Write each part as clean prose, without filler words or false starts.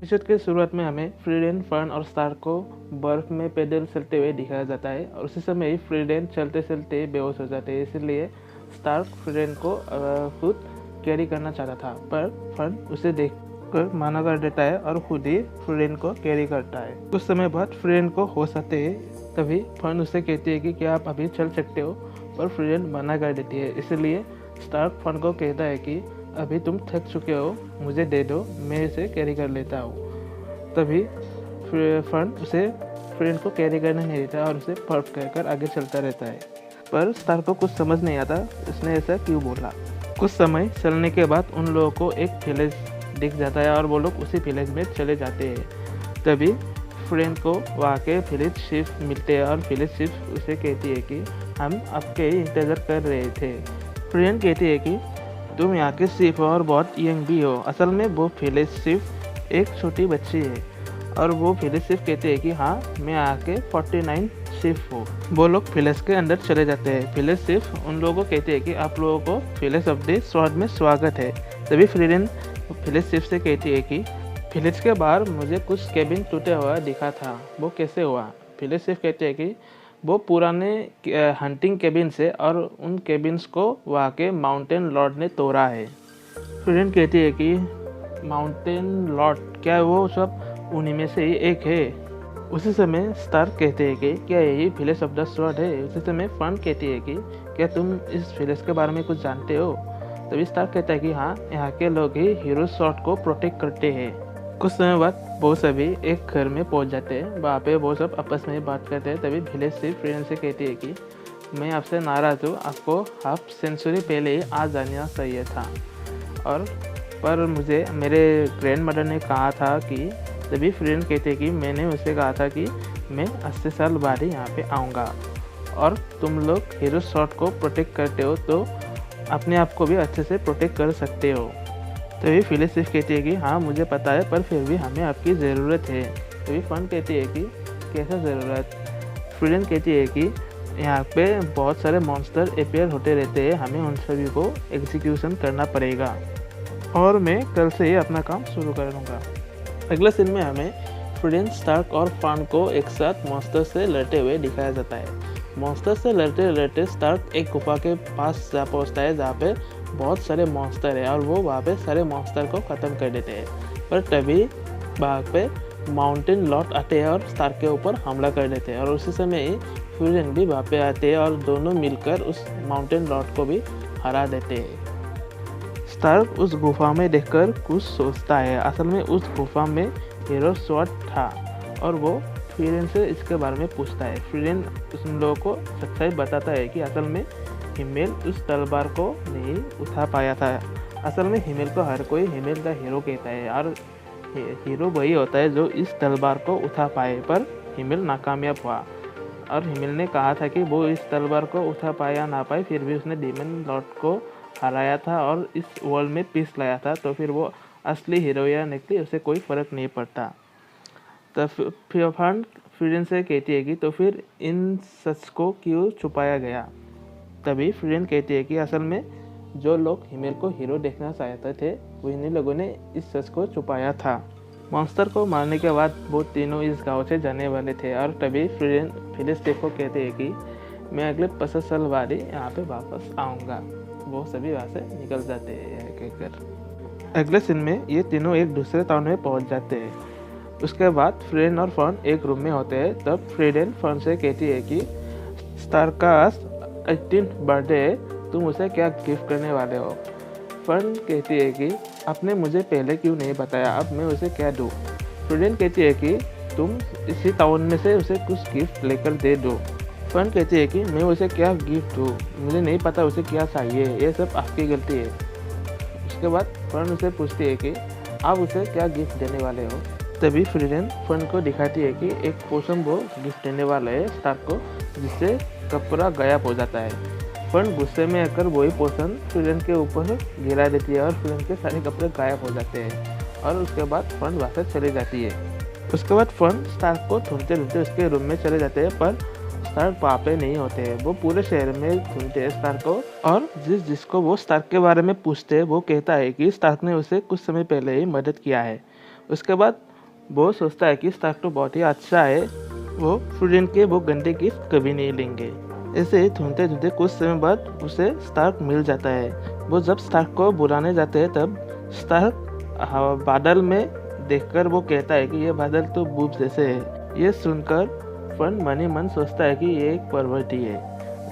Episode के शुरुआत में हमें फ्रीडेन, फर्न और स्टार्क को बर्फ में पैदल चलते हुए दिखाया जाता है और उसी समय ही फ्रीडेन चलते चलते बेहोश हो जाते हैं। इसलिए स्टार्क फ्रीडेन को खुद कैरी करना चाहता था, पर फर्न उसे देखकर मना कर देता है और खुद ही फ्रीडेन को कैरी करता है। कुछ समय बाद फ्रीडेन को होश आते हैं, तभी फर्न उसे कहती है कि क्या आप अभी चल सकते हो, पर फ्रीडेन मना कर देती है। इसलिए स्टार्क फर्न को कहता है कि अभी तुम थक चुके हो, मुझे दे दो, मैं इसे कैरी कर लेता हूँ। तभी फर्न उसे फ्रेंड को कैरी करने नहीं देता और उसे पर्फ कहकर आगे चलता रहता है, पर स्टार को कुछ समझ नहीं आता उसने ऐसा क्यों बोला। कुछ समय चलने के बाद उन लोगों को एक विलेज दिख जाता है और वो लोग उसी विलेज में चले जाते हैं। तभी फ्रेंड को वहाँ के विलेज चीफ मिलते हैं और विलेज चीफ उसे कहती है कि हम आपके इंतज़ार कर रहे थे। फ्रेंड कहती है कि तुम यहाँ के चीफ हो और बहुत यंग भी हो। असल में वो विलेज चीफ एक छोटी बच्ची है और वो विलेज चीफ कहते हैं कि हाँ, मैं यहाँ के 49 चीफ हूँ। वो लोग विलेज के अंदर चले जाते हैं। विलेज चीफ उन लोगों को कहते हैं कि आप लोगों को विलेज ऑफ द स्वॉर्ड में स्वागत है। तभी फ्रीडेन विलेज चीफ से कहती है कि विलेज के बाहर मुझे कुछ केबिन टूटा हुआ दिखा था, वो कैसे हुआ। विलेज चीफ कहते हैं कि वो पुराने हंटिंग केबिन से और उन केबिन्स को वहाँ के माउंटेन लॉर्ड ने तोड़ा है। फ्रीडेन कहती है कि माउंटेन लॉर्ड, क्या वो सब उन्हीं में से ही एक है। उसी समय स्टार्क कहते हैं कि क्या यही विलेज ऑफ द स्वॉर्ड है। उसी समय फर्न कहती है कि क्या तुम इस विलेज के बारे में कुछ जानते हो। तभी स्टार्क कहता है कि हाँ, यहाँ के लोग ही हीरो स्वॉर्ड को प्रोटेक्ट करते हैं। कुछ समय बाद वो सभी एक घर में पहुंच जाते हैं। वहाँ पे वो सब आपस में बात करते हैं। तभी विलेज से फ्रेंड से कहती है कि मैं आपसे नाराज़ हूँ, आपको हाफ सेंचुरी पहले ही आ जाना चाहिए था, और पर मुझे मेरे ग्रैंड मदर ने कहा था कि। तभी फ्रेंड कहते हैं कि मैंने उसे कहा था कि मैं 80 साल बाद ही यहाँ पे आऊँगा, और तुम लोग हीरो स्वॉर्ड को प्रोटेक्ट करते हो तो अपने आप को भी अच्छे से प्रोटेक्ट कर सकते हो। तभी विलेज चीफ कहती है कि हाँ, मुझे पता है, पर फिर भी हमें आपकी ज़रूरत है। तभी फर्न कहती है कि कैसा ज़रूरत। फ्रीडेन कहती है कि यहाँ पे बहुत सारे मॉन्स्टर अपीयर होते रहते हैं, हमें उन सभी को एग्जीक्यूशन करना पड़ेगा और मैं कल से ही अपना काम शुरू करूँगा। अगले सीन में हमें फ्रीडेन, स्टार्क और फर्न को एक साथ मॉन्स्टर से लड़ते हुए दिखाया जाता है। मॉन्स्टर से लड़ते लड़ते स्टार्क एक गुफा के पास जा पहुँचता है जहाँ पे बहुत सारे मॉन्स्टर है और वो वहाँ पे सारे मॉन्स्टर को ख़त्म कर देते हैं। पर तभी वहाँ पे माउंटेन लॉर्ड आते हैं और स्टार्क के ऊपर हमला कर देते हैं, और उसी समय ही फ्यूजन भी वहाँ पे आते हैं और दोनों मिलकर उस माउंटेन लॉर्ड को भी हरा देते हैं। स्टार्क उस गुफा में देखकर कुछ सोचता है। असल में उस गुफा में हीरो स्वॉर्ड था और वो फ्रीडेन से इसके बारे में पूछता है। फ्रीडेन उन लोगों को सच्चाई बताता है कि असल में हिमेल उस तलवार को नहीं उठा पाया था। असल में हिमेल को हर कोई हिमेल का हीरो कहता है और हीरो वही होता है जो इस तलवार को उठा पाए, पर हिमेल नाकामयाब हुआ। और हिमेल ने कहा था कि वो इस तलवार को उठा पाए या ना पाए, फिर भी उसने डीमन लॉर्ड को हराया था और इस वर्ल्ड में पीस लाया था, तो फिर वो असली हीरो या निकली, उसे कोई फ़र्क नहीं पड़ता। तो फिर फर्न फ्रीडेन से कहती है कि तो फिर इन सच को क्यों छुपाया गया। तभी फ्रीडेन कहती है कि असल में जो लोग हिमेल को हीरो देखना चाहते थे उन्हीं लोगों ने इस सच को छुपाया था। मॉन्स्टर को मारने के बाद वो तीनों इस गांव से जाने वाले थे और तभी फ्रीडेन विलेज चीफ को कहते हैं कि मैं अगले 50 साल बाद ही यहाँ पे वापस आऊँगा। वो सभी वहाँ से निकल जाते हैं कहकर। अगले सीन में ये तीनों एक दूसरे टाउन में पहुँच जाते हैं। उसके बाद फ्रीडेन और फर्न एक रूम में होते हैं। तब फ्रीडेन फर्न से कहती है कि स्टार्क का 18th बर्थडे है, तुम उसे क्या गिफ्ट करने वाले हो। फर्न कहती है कि आपने मुझे पहले क्यों नहीं बताया, अब मैं उसे क्या दूँ। फ्रीडेन कहती है कि तुम इसी टाउन में से उसे कुछ गिफ्ट लेकर दे दो। फर्न कहती है कि मैं उसे क्या गिफ्ट दूँ, मुझे नहीं पता उसे क्या चाहिए, ये सब आपकी गलती है। उसके बाद फर्न उसे पूछती है कि आप उसे क्या गिफ्ट देने वाले हो। तभी फ्रीडेन फर्न को दिखाती है कि एक पोशन वो गिफ्ट देने वाला है स्टार्क को, जिससे कपड़ा गायब हो जाता है। फर्न गुस्से में आकर वही पोशन फ्रीडेन के ऊपर गिरा देती है और फ्रीडेन के सारे कपड़े गायब हो जाते हैं, और उसके बाद फर्न वहाँ से चली जाती है। उसके बाद फर्न स्टार्क को ढूंढते ढूंढते उसके रूम में चले जाते हैं, पर स्टार्क वहाँ पे नहीं होते हैं। वो पूरे शहर में ढूंढते हैं स्टार्क को, और जिसको वो स्टार्क के बारे में पूछते हैं वो कहता है कि स्टार्क ने उसे कुछ समय पहले ही मदद किया है। उसके बाद वो सोचता है कि स्टार्क तो बहुत ही अच्छा है, वो फ्रीडन के वो गंदे गिफ्ट कभी नहीं लेंगे। ऐसे ढूंढते ढूंढते कुछ समय बाद उसे स्टार्क मिल जाता है। वो जब स्टार्क को बुलाने जाते हैं तब स्टार्क बादल में देखकर वो कहता है कि ये बादल तो बूब जैसे है। ये सुनकर फन मन ही मन सोचता है कि ये एक परवर्ती है।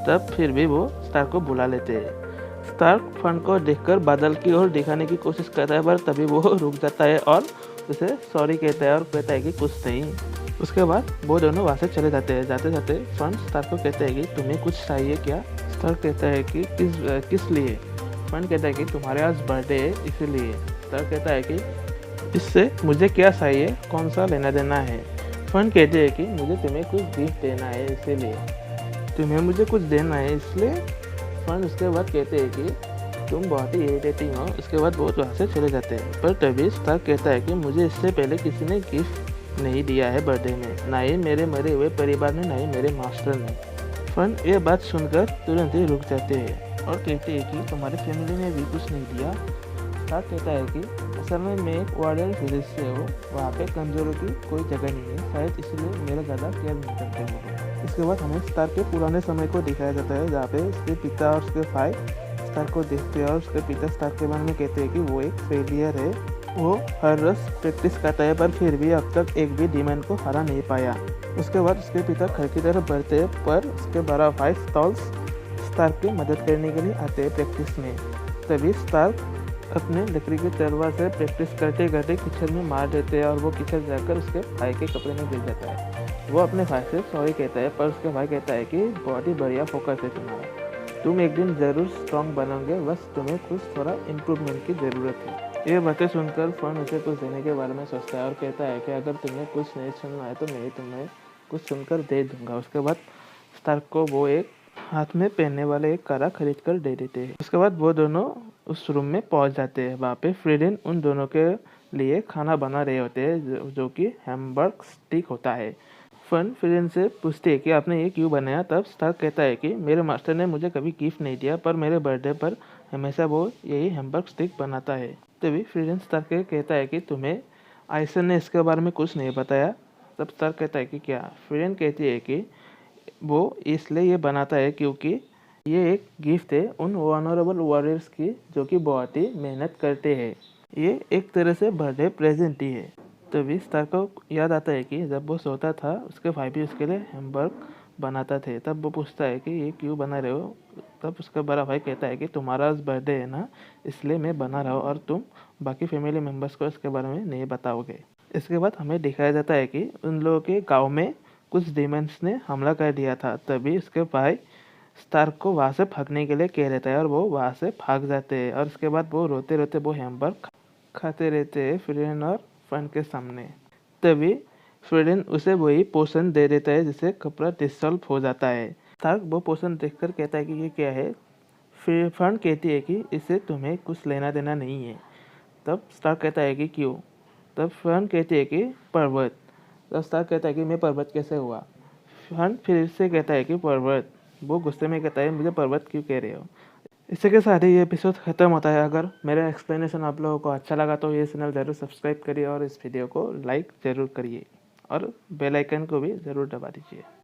तब फिर भी वो स्टार्क को बुला लेते हैं। स्टार्क फन को देखकर बादल की ओर दिखाने की कोशिश करता है, पर तभी वो रुक जाता है और उसे सॉरी कहता है और कहता है कि कुछ नहीं। उसके बाद वो दोनों वहाँ से चले जाते हैं। जाते जाते फन स्टार्क को कहता है कि तुम्हें कुछ चाहिए क्या। स्टार्क कहता है कि किस लिए। फन कहता है कि तुम्हारे आज बर्थडे है इसीलिए। स्टार्क कहता है कि इससे मुझे क्या चाहिए, कौन सा लेना देना है। फन कहते हैं कि मुझे तुम्हें कुछ गिफ्ट देना है इसीलिए। तुम्हें मुझे कुछ देना है इसलिए। फन उसके बाद कहते हैं कि तुम बहुत ही इरिटेटिंग हो। उसके बाद वो वहाँ से चले जाते हैं। पर तभी स्टार्क कहता है कि मुझे इससे पहले किसी ने गिफ्ट नहीं दिया है बर्थडे में, ना ही मेरे मरे हुए परिवार ने, ना ही मेरे मास्टर ने। फन ये बात सुनकर तुरंत ही रुक जाते हैं और कहते हैं कि तुम्हारी फैमिली ने भी कुछ नहीं दिया। स्टार्क कहता है कि असल में मैं एक वॉरियर विलेज से हूँ, वहाँ पे कमजोरों की कोई जगह नहीं है, शायद इसलिए मेरा ज़्यादा केयर नहीं करते लोग। इसके बाद हमें स्टार्क के पुराने समय को दिखाया जाता है, जहाँ पे उसके पिता और उसके भाई स्टार्क को देखते हैं और उसके पिता स्टार्क के बारे में कहते हैं कि वो एक फेलियर है। वो हर रोज प्रैक्टिस करता है पर फिर भी अब तक एक भी डीमन को हरा नहीं पाया। उसके बाद उसके पिता घर की तरफ बढ़ते हैं, पर उसके बड़ा भाई स्टॉल्स स्टार्क की मदद करने के लिए आते हैं प्रैक्टिस में। तभी स्टार्क अपने लकड़ी के तलवार से प्रैक्टिस करते करते कीचड़ में मार देते हैं और वो कीचड़ जाकर उसके भाई के कपड़े में गिर जाता है। वो अपने भाई से सॉरी कहता है, पर उसके भाई कहता है कि बहुत ही बढ़िया फोकस है तुम्हारा, तुम एक दिन ज़रूर स्ट्रॉन्ग बनोगे, बस तुम्हें कुछ थोड़ा इम्प्रूवमेंट की ज़रूरत है। ये बातें सुनकर फन उसे कुछ देने के बारे में सोचता है और कहता है कि अगर तुम्हें कुछ नहीं सुनना है तो मैं तुम्हें कुछ सुनकर दे दूंगा। उसके बाद स्टार्क को वो एक हाथ में पहनने वाले एक कारा खरीद कर दे देते हैं। उसके बाद वो दोनों उस रूम में पहुंच जाते हैं। वहाँ पे फ्रीडन उन दोनों के लिए खाना बना रहे होते हैं, जो कि हैमबर्ग स्टिक होता है। फन फ्रीडन से पूछते हैं कि आपने ये क्यों बनाया। तब स्टार्क कहता है कि मेरे मास्टर ने मुझे कभी गिफ्ट नहीं दिया, पर मेरे बर्थडे पर हमेशा वो यही हैमबर्ग स्टिक बनाता है। तभी फ्रीडन स्टार्क कहता है कि तुम्हें आइसन ने इसके बारे में कुछ नहीं बताया। तब स्टार्क कहता है कि क्या। फ्रीडन कहती है कि वो इसलिए ये बनाता है क्योंकि ये एक गिफ्ट है उन ऑनरेबल वॉरियर्स की जो कि बहुत ही मेहनत करते हैं। ये एक तरह से बर्थडे प्रेजेंट ही है। तभी स्टार्क को याद आता है कि जब वो सोता था उसके भाई भी उसके लिए हैमबर्ग बनाता थे। तब वो पूछता है कि ये क्यों बना रहे हो। तब उसका बड़ा भाई कहता है कि तुम्हारा आज बर्थडे है ना, इसलिए मैं बना रहा हूँ और तुम बाकी फैमिली मेम्बर्स को इसके बारे में नहीं बताओगे। इसके बाद हमें दिखाया जाता है कि उन लोगों के गांव में कुछ डीमंस ने हमला कर दिया था। तभी उसके भाई स्टार्क को वहाँ से भागने के लिए कह रहता है और वो वहाँ से भाग जाते हैं और उसके बाद वो रोते रोते वो हैमबर्ग खाते रहते हैं फ्रीडन और फन के सामने। तभी फ्रीडन उसे वही पोशन दे देता है जिससे कपड़ा डिसॉल्व हो जाता है। स्टार्क वो पोशन देखकर कहता है कि ये क्या है। फिर फन कहती है कि इससे तुम्हें कुछ लेना देना नहीं है। तब स्टार्क कहता है कि क्यों। तब फन कहती है कि पर्वत। तब स्टार्क कहता है कि मैं पर्वत कैसे हुआ। फन फिर से कहता है कि पर्वत। वो गुस्से में कहता है मुझे पर्वत क्यों कह रहे हो। इसी के साथ ही ये एपिसोड ख़त्म होता है। अगर मेरा एक्सप्लेनेशन आप लोगों को अच्छा लगा तो ये चैनल ज़रूर सब्सक्राइब करिए और इस वीडियो को लाइक ज़रूर करिए और बेल आइकन को भी ज़रूर दबा दीजिए।